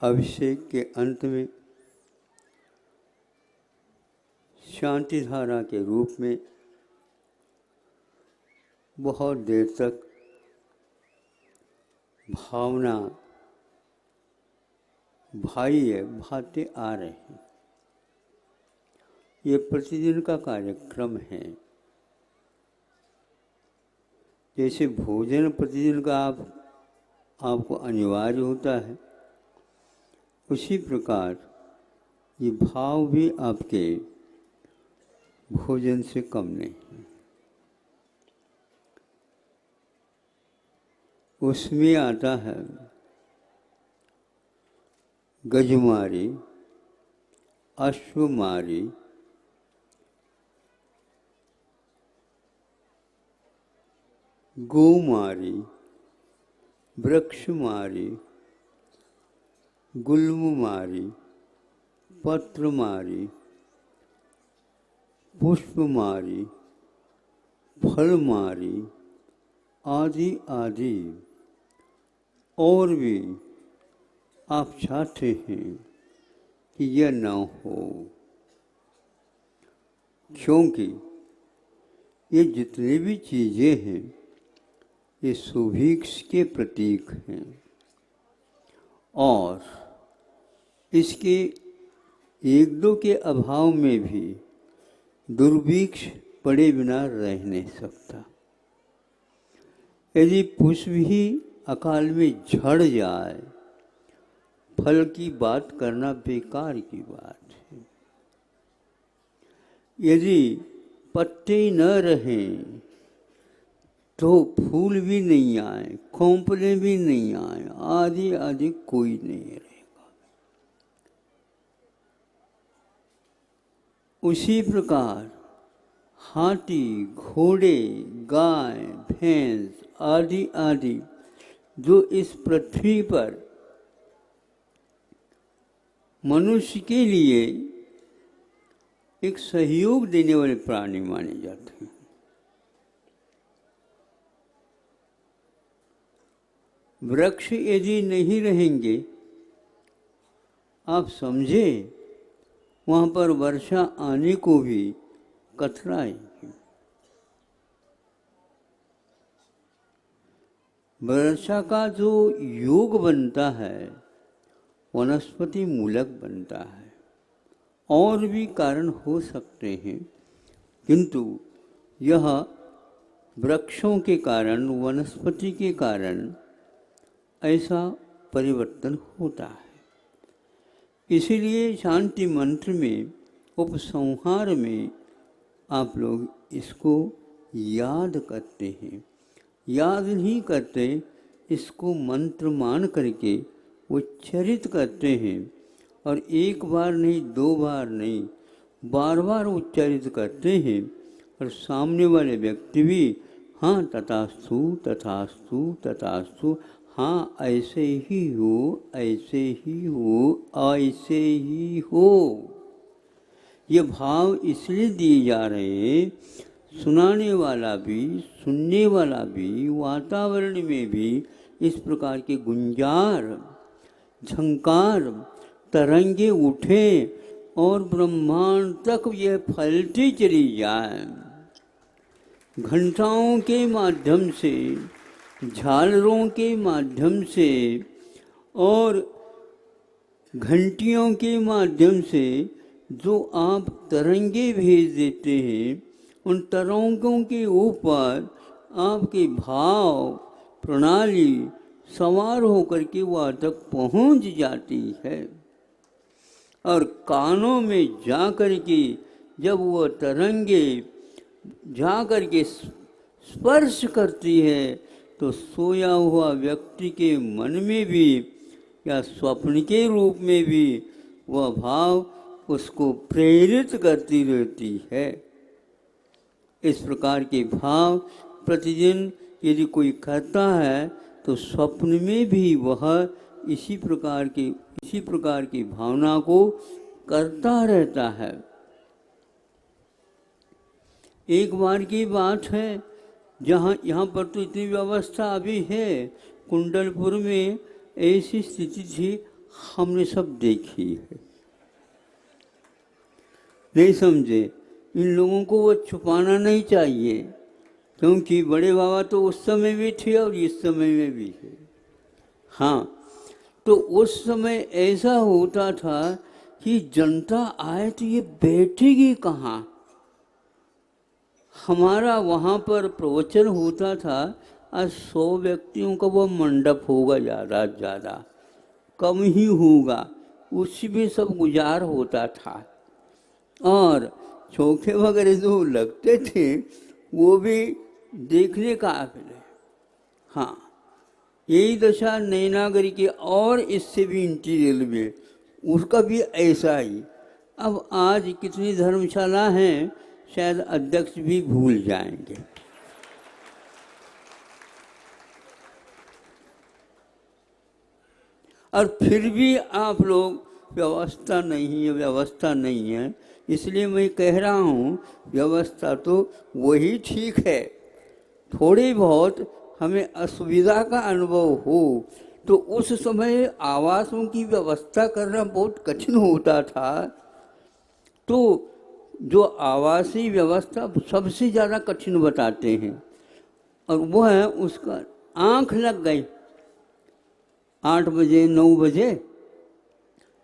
अभिषेक के अंत में शांति धारा के रूप में बहुत देर तक भावना बाह्य भाते आ रहे हैं। ये प्रतिदिन का कार्यक्रम है। जैसे भोजन प्रतिदिन का आपको अनिवार्य होता है, उसी प्रकार ये भाव भी आपके भोजन से कम नहीं है। उसमें आता है गजमारी, अश्वमारी, गोमारी, वृक्षमारी, गुल्ममारी, पत्रमारी, पुष्पमारी, फलमारी आदि आदि। और भी आप चाहते हैं कि यह न हो, क्योंकि ये जितने भी चीज़ें हैं ये सुभिक्ष के प्रतीक हैं और इसके एक दो के अभाव में भी दुर्भिक्ष पड़े बिना रह नहीं सकता। यदि पुष्प ही अकाल में झड़ जाए, फल की बात करना बेकार की बात है। यदि पत्ते न रहें तो फूल भी नहीं आए, खोंपले भी नहीं आए, आदि आदि कोई नहीं रहेगा। उसी प्रकार हाथी, घोड़े, गाय, भैंस आदि आदि जो इस पृथ्वी पर मनुष्य के लिए एक सहयोग देने वाले प्राणी माने जाते हैं। वृक्ष यदि नहीं रहेंगे, आप समझे वहाँ पर वर्षा आने को भी कतराएगी। वर्षा का जो योग बनता है वनस्पति मूलक बनता है। और भी कारण हो सकते हैं, किंतु यह वृक्षों के कारण, वनस्पति के कारण ऐसा परिवर्तन होता है। इसीलिए शांति मंत्र में, उपसंहार में आप लोग इसको याद करते हैं। याद नहीं करते, इसको मंत्र मान करके उच्चारित करते हैं। और एक बार नहीं, दो बार नहीं, बार बार उच्चारित करते हैं। और सामने वाले व्यक्ति भी हाँ तथास्तु तथास्तु तथास्तु, हाँ ऐसे ही हो, ऐसे ही हो, ऐसे ही हो। ये भाव इसलिए दिए जा रहे हैं, सुनाने वाला भी, सुनने वाला भी, वातावरण में भी इस प्रकार के गुंजार, झंकार, तरंगे उठे और ब्रह्मांड तक यह फैलती चली जाए। घंटाओं के माध्यम से, झालरों के माध्यम से और घंटियों के माध्यम से जो आप तरंगे भेज देते हैं, उन तरंगों के ऊपर आपके भाव प्रणाली सवार होकर के वहाँ तक पहुँच जाती है। और कानों में जा कर के जब वह तरंगे जा कर के स्पर्श करती है, तो सोया हुआ व्यक्ति के मन में भी या स्वप्न के रूप में भी वह भाव उसको प्रेरित करती रहती है। इस प्रकार के भाव प्रतिदिन यदि कोई करता है तो स्वप्न में भी वह इसी प्रकार की भावना को करता रहता है। एक बार की बात है, यहाँ पर तो इतनी व्यवस्था अभी है, कुंडलपुर में ऐसी स्थिति थी, हमने सब देखी है। नहीं समझे? इन लोगों को वो छुपाना नहीं चाहिए, क्योंकि बड़े बाबा तो उस समय भी थे और इस समय में भी है। हाँ, तो उस समय ऐसा होता था कि जनता आए तो ये बैठेगी कहाँ। हमारा वहाँ पर प्रवचन होता था, आज 100 व्यक्तियों का वो मंडप होगा, ज़्यादा से ज़्यादा, कम ही होगा, उसी में सब गुजार होता था। और चौके वगैरह जो लगते थे वो भी देखने का काबिल है। हाँ, यही दशा नैनागरी के और इससे भी इंटीरियर में, उसका भी ऐसा ही। अब आज कितनी धर्मशाला हैं शायद अध्यक्ष भी भूल जाएंगे। और फिर भी आप लोग व्यवस्था नहीं है, इसलिए मैं कह रहा हूँ व्यवस्था तो वही ठीक है। थोड़ी बहुत हमें असुविधा का अनुभव हो तो उस समय आवासों की व्यवस्था करना बहुत कठिन होता था। तो जो आवासीय व्यवस्था सबसे ज़्यादा कठिन बताते हैं, और वो है उसका आँख लग गई 8 बजे 9 बजे,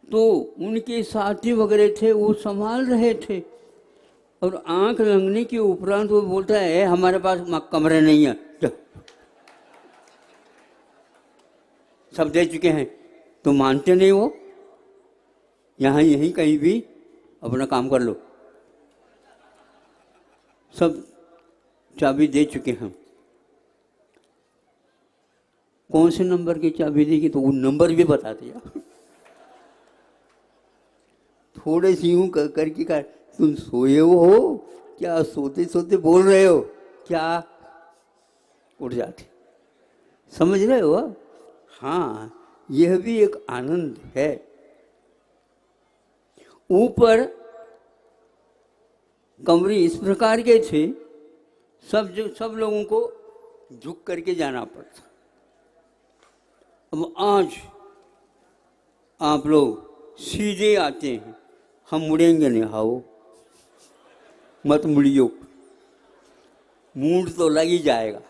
तो उनके साथी वगैरह थे वो संभाल रहे थे, और आँख लगने के उपरांत वो बोलता है हमारे पास कमरे नहीं है, सब दे चुके हैं। तो मानते नहीं वो, यहाँ यहीं कहीं भी अपना काम कर लो, सब चाबी दे चुके हैं। कौन से नंबर की चाबी देगी तो वो नंबर भी बता दिया। थोड़े सी यूं करके कहा तुम सोए हो क्या, सोते सोते बोल रहे हो क्या, उठ जाते। समझ रहे हो? हाँ, यह भी एक आनंद है। ऊपर कमरे इस प्रकार के थे, सब लोगों को झुक करके जाना पड़ता। अब आज आप लोग सीधे आते हैं, हम मुड़ेंगे नहीं, हाओ मत मुड़ियो, मूड तो लग ही जाएगा।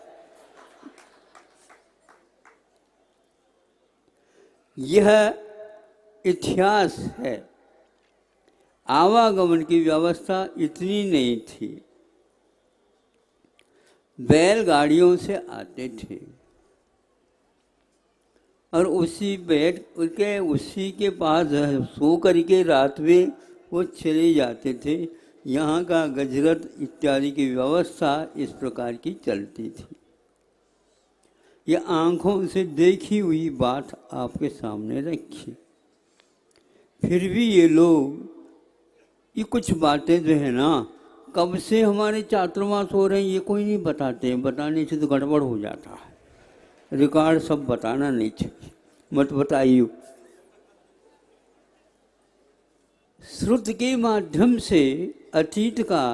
यह इतिहास है। आवागमन की व्यवस्था इतनी नहीं थी, बैलगाड़ियों से आते थे और उसी के पास सो करके रात में वो चले जाते थे। यहाँ का गजरत इत्यादि की व्यवस्था इस प्रकार की चलती थी। ये आँखों से देखी हुई बात आपके सामने रखी। फिर भी ये लोग ये कुछ बातें जो है ना, कब से हमारे चातुर्मास हो रहे हैं ये कोई नहीं बताते हैं, बताने से तो गड़बड़ हो जाता है। रिकॉर्ड सब बताना नहीं चाहिए, मत बताइए। श्रुत के माध्यम से अतीत का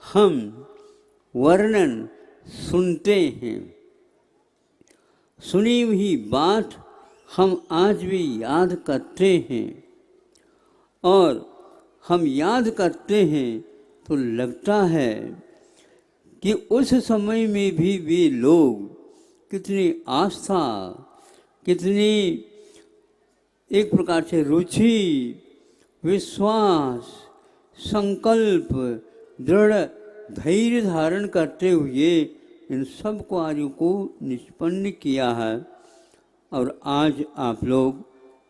हम वर्णन सुनते हैं, सुनी हुई बात हम आज भी याद करते हैं, और हम याद करते हैं तो लगता है कि उस समय में भी वे लोग कितनी आस्था, कितनी एक प्रकार से रुचि, विश्वास, संकल्प, दृढ़ धैर्य धारण करते हुए इन सब कार्यों को निष्पन्न किया है, और आज आप लोग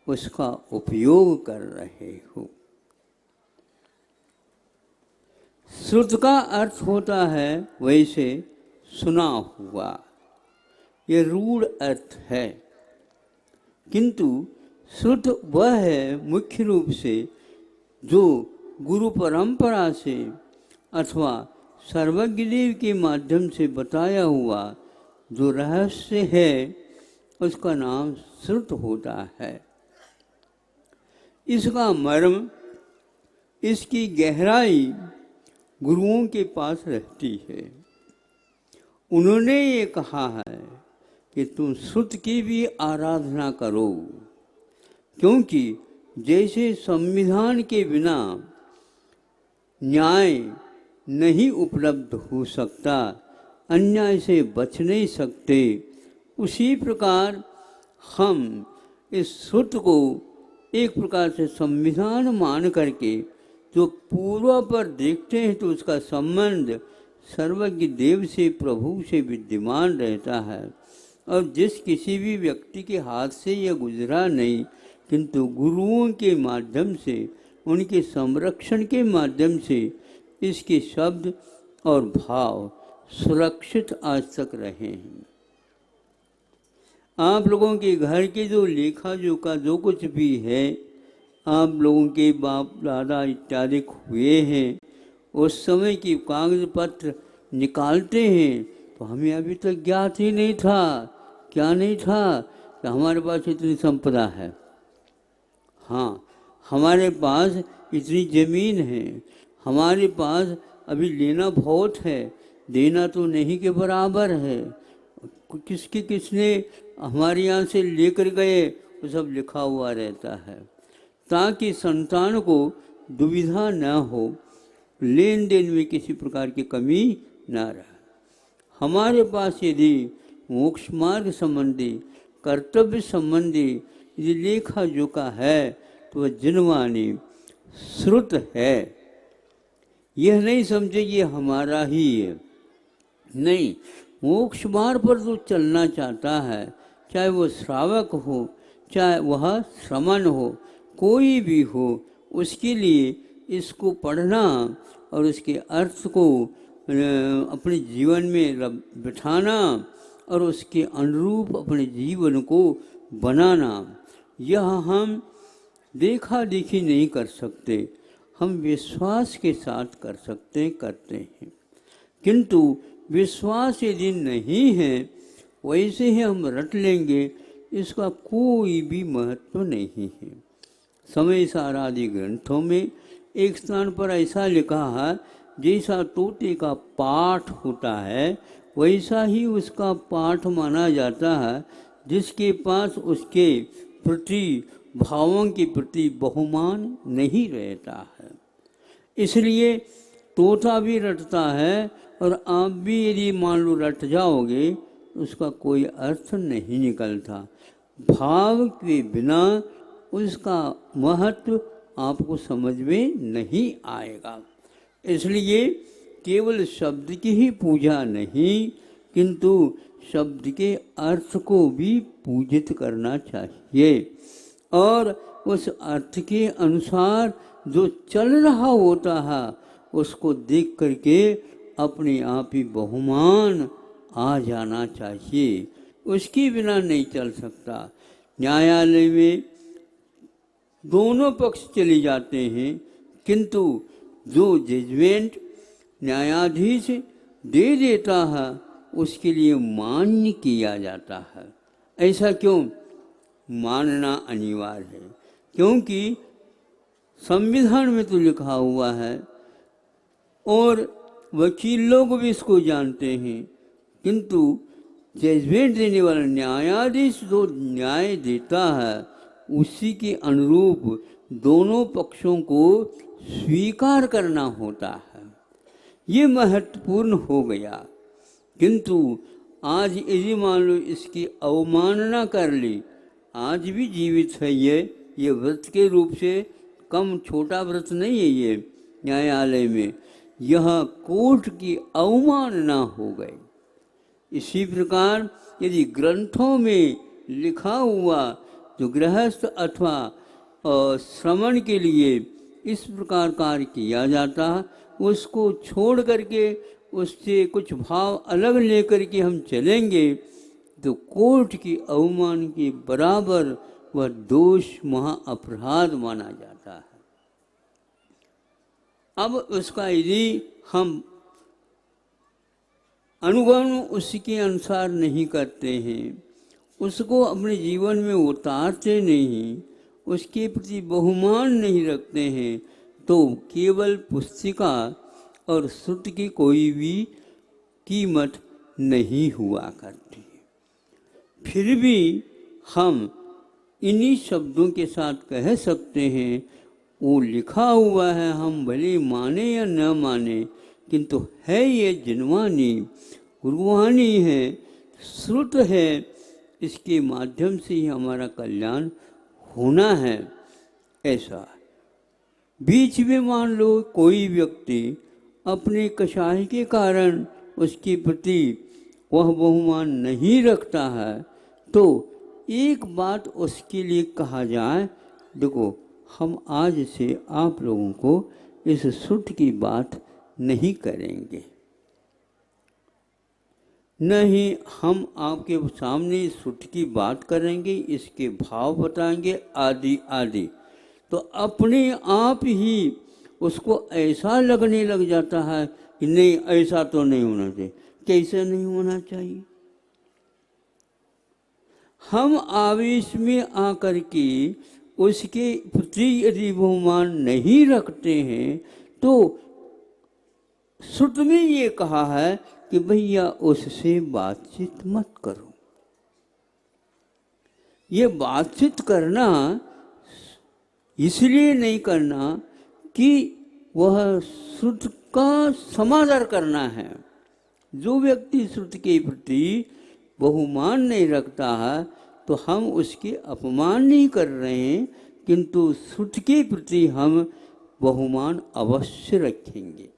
उसका उपयोग कर रहे हो। श्रुत का अर्थ होता है वैसे सुना हुआ, ये रूढ़ अर्थ है, किंतु श्रुत वह है मुख्य रूप से जो गुरु परंपरा से अथवा सर्वज्ञ देव के माध्यम से बताया हुआ जो रहस्य है उसका नाम श्रुत होता है। इसका मर्म, इसकी गहराई गुरुओं के पास रहती है। उन्होंने ये कहा है कि तुम श्रुत की भी आराधना करो, क्योंकि जैसे संविधान के बिना न्याय नहीं उपलब्ध हो सकता, अन्याय से बच नहीं सकते, उसी प्रकार हम इस श्रुत को एक प्रकार से संविधान मान करके जो पूर्व पर देखते हैं तो उसका संबंध सर्वज्ञ देव से, प्रभु से विद्यमान रहता है। और जिस किसी भी व्यक्ति के हाथ से यह गुजरा नहीं, किंतु गुरुओं के माध्यम से, उनके संरक्षण के माध्यम से इसके शब्द और भाव सुरक्षित आज तक रहे हैं। आप लोगों के घर के जो लेखा जोखा जो कुछ भी है, आप लोगों के बाप दादा इत्यादि हुए हैं, उस समय की कागज पत्र निकालते हैं तो हमें अभी तक ज्ञात ही नहीं था, क्या नहीं था कि हमारे पास इतनी संपदा है। हाँ, हमारे पास इतनी ज़मीन है, हमारे पास अभी लेना बहुत है, देना तो नहीं के बराबर है। किसने हमारे यहाँ से लेकर गए वो सब लिखा हुआ रहता है, ताकि संतान को दुविधा न हो, लेन देन में किसी प्रकार की कमी न रहे। हमारे पास यदि मोक्ष मार्ग संबंधी, कर्तव्य संबंधी यदि लेखा जोखा है तो वह जिनवानी श्रुत है। यह नहीं समझे ये हमारा ही है, नहीं। मोक्ष मार्ग पर जो चलना चाहता है, चाहे वो श्रावक हो, चाहे वह श्रमण हो, कोई भी हो, उसके लिए इसको पढ़ना और उसके अर्थ को अपने जीवन में बिठाना और उसके अनुरूप अपने जीवन को बनाना, यह हम देखा देखी नहीं कर सकते, हम विश्वास के साथ कर सकते करते हैं। किंतु विश्वास यदि नहीं है, वैसे ही हम रट लेंगे, इसका कोई भी महत्व नहीं है। समय सार आदि ग्रंथों में एक स्थान पर ऐसा लिखा है, जैसा तोते का पाठ होता है वैसा ही उसका पाठ माना जाता है, जिसके पास उसके प्रति भावों के प्रति बहुमान नहीं रहता है। इसलिए तोता भी रटता है और आप भी यदि मान लो रट जाओगे उसका कोई अर्थ नहीं निकलता। भाव के बिना उसका महत्व आपको समझ में नहीं आएगा। इसलिए केवल शब्द की ही पूजा नहीं, किंतु शब्द के अर्थ को भी पूजित करना चाहिए और उस अर्थ के अनुसार जो चल रहा होता है उसको देख करके अपने आप ही बहुमान आ जाना चाहिए, उसके बिना नहीं चल सकता। न्यायालय में दोनों पक्ष चले जाते हैं, किंतु जो जजमेंट न्यायाधीश दे देता है उसके लिए मान्य किया जाता है। ऐसा क्यों? मानना अनिवार्य है, क्योंकि संविधान में तो लिखा हुआ है और वकील लोग भी इसको जानते हैं, किंतु जजमेंट देने वाला न्यायाधीश जो न्याय देता है उसी के अनुरूप दोनों पक्षों को स्वीकार करना होता है। ये महत्वपूर्ण हो गया। किंतु आज यदि मान लो इसकी अवमानना कर ली, आज भी जीवित है ये व्रत के रूप से कम छोटा व्रत नहीं है ये। न्यायालय में यह कोर्ट की अवमानना हो गई। इसी प्रकार यदि ग्रंथों में लिखा हुआ जो गृहस्थ अथवा श्रमण के लिए इस प्रकार कार्य किया जाता है, उसको छोड़ करके उससे कुछ भाव अलग लेकर के हम चलेंगे तो कोर्ट की अवमान के बराबर वह दोष महा अपराध माना जाता है। अब उसका यदि हम अनुगमन उसके अनुसार नहीं करते हैं, उसको अपने जीवन में उतारते नहीं, उसके प्रति बहुमान नहीं रखते हैं, तो केवल पुस्तिका और श्रुति की कोई भी कीमत नहीं हुआ करती। फिर भी हम इन्हीं शब्दों के साथ कह सकते हैं, वो लिखा हुआ है, हम भले माने या न माने, किंतु है ये जिनवानी, गुरुवानी है, श्रुत है, इसके माध्यम से ही हमारा कल्याण होना है। ऐसा बीच में मान लो कोई व्यक्ति अपने कषाय के कारण उसके प्रति वह बहुमान नहीं रखता है, तो एक बात उसके लिए कहा जाए, देखो हम आज से आप लोगों को इस श्रुत की बात नहीं करेंगे, नहीं हम आपके सामने श्रुत की बात करेंगे, इसके भाव बताएंगे आदि आदि। तो अपने आप ही उसको ऐसा लगने लग जाता है कि नहीं ऐसा तो नहीं होना चाहिए। कैसे नहीं होना चाहिए? हम आवेश में आकर के उसके प्रति यदि बहुमान नहीं रखते हैं तो श्रुत में ये कहा है कि भैया उससे बातचीत मत करो। ये बातचीत करना इसलिए नहीं करना कि वह श्रुत का समादर करना है। जो व्यक्ति श्रुत के प्रति बहुमान नहीं रखता है तो हम उसके अपमान नहीं कर रहे हैं, किंतु श्रुत के प्रति हम बहुमान अवश्य रखेंगे।